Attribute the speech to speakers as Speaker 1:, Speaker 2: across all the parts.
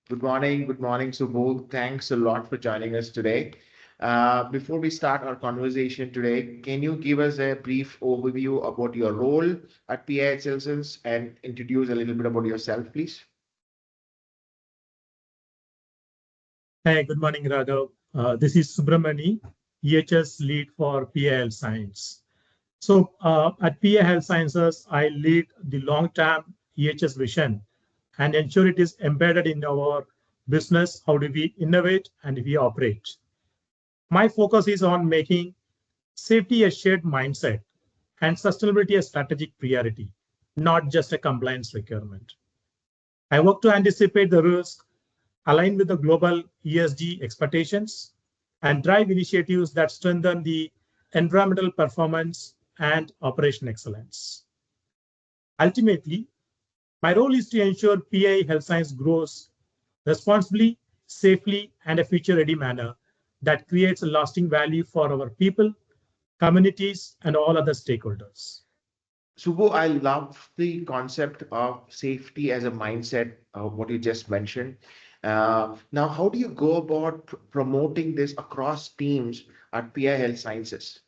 Speaker 1: Good morning, Subbu. Thanks a lot for joining us today. Before we start our conversation today, can you give us a brief overview about your role at PIHLs and introduce a little bit about yourself, please?
Speaker 2: Hey, good morning, Raghav. This is Subramani, EHS Lead for PI Science. At PI Sciences, I lead the long-term EHS vision and ensure it is embedded in our business. How do we innovate and we operate? My focus is on making safety a shared mindset and sustainability a strategic priority, not just a compliance requirement. I work to anticipate the risk, align with the global ESG expectations, and drive initiatives that strengthen the environmental performance and operation excellence. Ultimately, my role is to ensure PI Health Science grows responsibly, safely, and a future-ready manner that creates a lasting value for our people, communities, and all other stakeholders.
Speaker 1: Subbu, I love the concept of safety as a mindset, what you just mentioned. Now, how do you go about promoting this across teams at PI Health Sciences?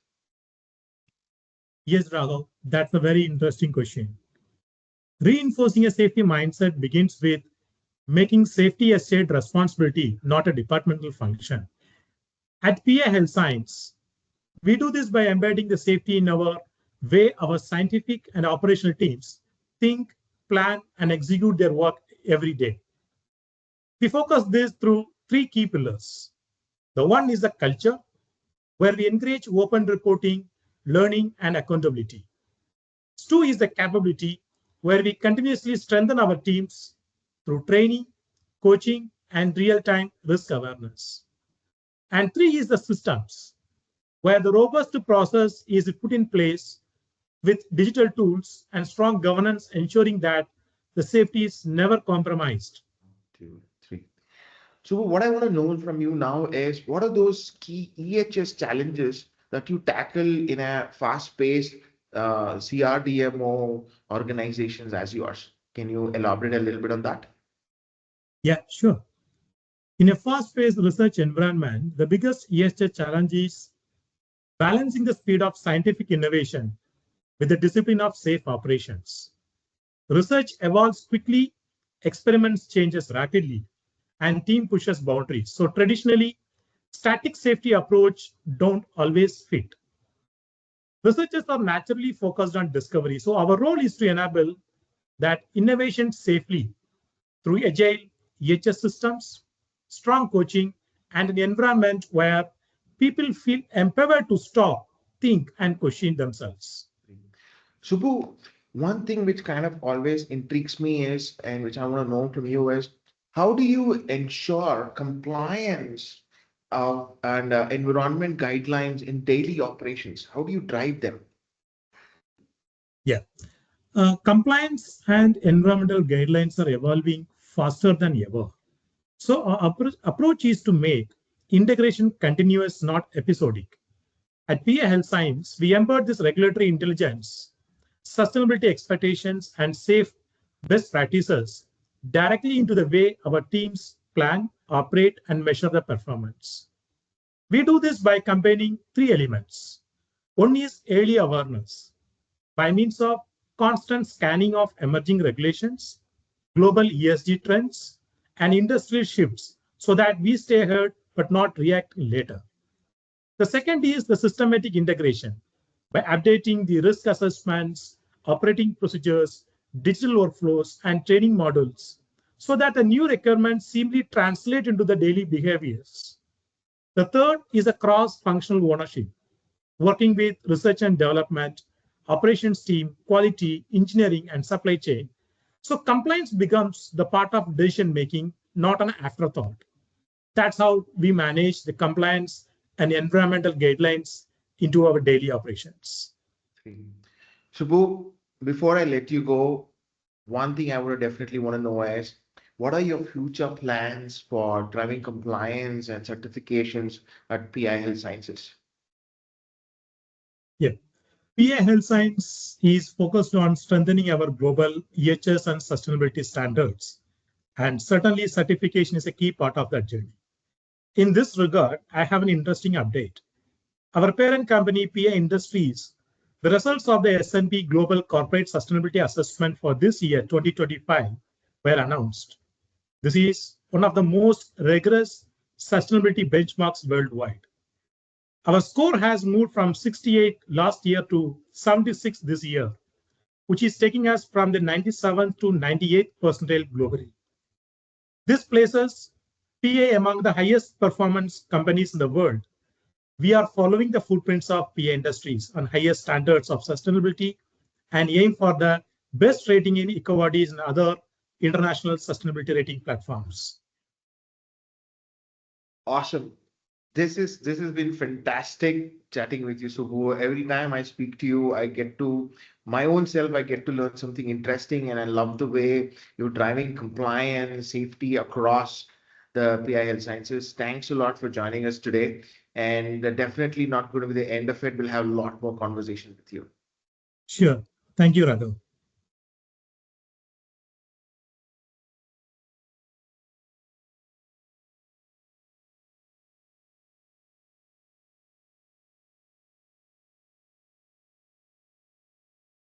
Speaker 2: Yes, Raghav, that's a very interesting question. Reinforcing a safety mindset begins with making safety a shared responsibility, not a departmental function. At PA Health Science, we do this by embedding the safety in our way our scientific and operational teams think, plan, and execute their work every day. We focus this through three key pillars. The one is the culture, where we encourage open reporting, learning, and accountability. Two is the capability, where we continuously strengthen our teams through training, coaching, and real-time risk awareness. And three is the systems, where the robust process is put in place with digital tools and strong governance, ensuring that the safety is never compromised.
Speaker 1: Two, three. So what I want to know from you now is what are those key EHS challenges that you tackle in a fast-paced CRDMO organizations as yours? Can you elaborate a little bit on that?
Speaker 2: Yeah, sure. In a fast-paced research environment, the biggest EHS challenge is balancing the speed of scientific innovation with the discipline of safe operations. Research evolves quickly, experiments changes rapidly, and team pushes boundaries. So traditionally, static safety approach don't always fit. Researchers are naturally focused on discovery. So our role is to enable that innovation safely through agile EHS systems, strong coaching, and an environment where people feel empowered to stop, think, and question themselves.
Speaker 1: Subbu, one thing which kind of always intrigues me is, and which I want to know from you is, how do you ensure compliance of and environment guidelines in daily operations? How do you drive them?
Speaker 2: Yeah. Compliance and environmental guidelines are evolving faster than ever. So our approach is to make integration continuous, not episodic. At PA Health Science, we embed this regulatory intelligence, sustainability expectations, and safe best practices directly into the way our teams plan, operate, and measure the performance. We do this by combining three elements. One is early awareness by means of constant scanning of emerging regulations, global ESG trends, and industry shifts so that we stay ahead but not react later. The second is the systematic integration by updating the risk assessments, operating procedures, digital workflows, and training models so that the new requirements seamlessly translate into the daily behaviors. The third is a cross-functional ownership, working with research and development, operations team, quality, engineering, and supply chain. So compliance becomes the part of decision making, not an afterthought. That's how we manage the compliance and environmental guidelines into our daily operations.
Speaker 1: Subbu, before I let you go, one thing I would definitely want to know is what are your future plans for driving compliance and certifications at PI Health Sciences?
Speaker 2: Yeah. PA Health Science is focused on strengthening our global EHS and sustainability standards And certainly certification is a key part of that journey. In this regard, I have an interesting update. Our parent company, PA Industries, the results of the S&P Global Corporate Sustainability Assessment for this year, 2025, were announced. This is one of the most rigorous sustainability benchmarks worldwide. Our score has moved from 68 last year to 76 this year, which is taking us from the 97th to 98th percentile globally. This places PA among the highest performance companies in the world. We are following the footprints of PA Industries on highest standards of sustainability and aim for the best rating in EcoVadis and other international sustainability rating platforms.
Speaker 1: Awesome. This has been fantastic chatting with you, Subbu. Every time I speak to you, I get to my own self, I get to learn something interesting, and I love the way you're driving compliance, safety across the PI Health Sciences. Thanks a lot for joining us today, and definitely not going to be the end of it. We'll have a lot more conversation with you.
Speaker 2: Sure. Thank you, Raghav.